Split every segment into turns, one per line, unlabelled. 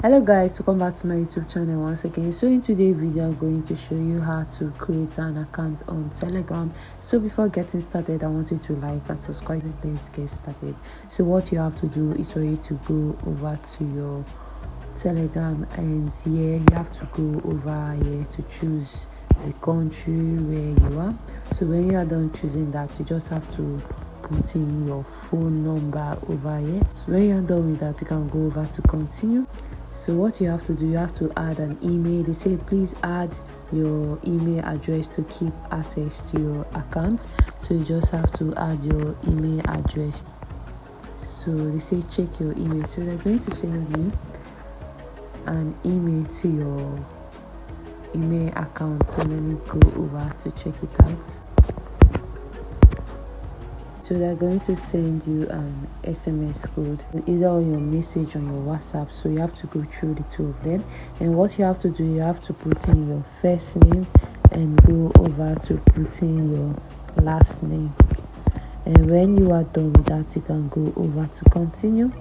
Hello guys, welcome back to my YouTube channel once again. So in today's video I'm going to show you how to create an account on Telegram. So before getting started, I want you to like and subscribe. Let's get started. So what you have to do is for you to go over to your Telegram, and here you have to go over here to choose the country where you are. So when you are done choosing that, you just have to put in your phone number over here. So when you are done with that, you can go over to continue. So what you have to do, you have to add an email. They say please add your email address to keep access to your account. So you just have to add your email address. So they say check your email. So they're going to send you an email to your email account. So let me go over to check it out. So they're going to send you an SMS code either on your message on your WhatsApp. So you have to go through the two of them. And what you have to do, you have to put in your first name and go over to put in your last name. And when you are done with that, you can go over to continue.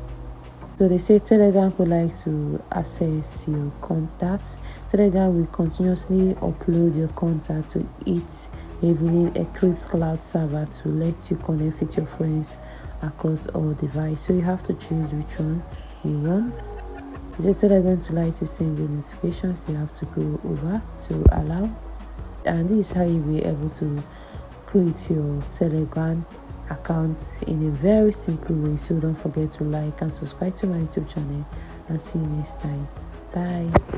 So they say Telegram would like to access your contacts. Telegram will continuously upload your contact to its heavily equipped cloud server to let you connect with your friends across all devices. So you have to choose which one you want. They say Telegram would like to send you notifications. So you have to go over to allow. And this is how you'll be able to create your Telegram accounts in a very simple way. So don't forget to like and subscribe to my YouTube channel, and see you next time. Bye.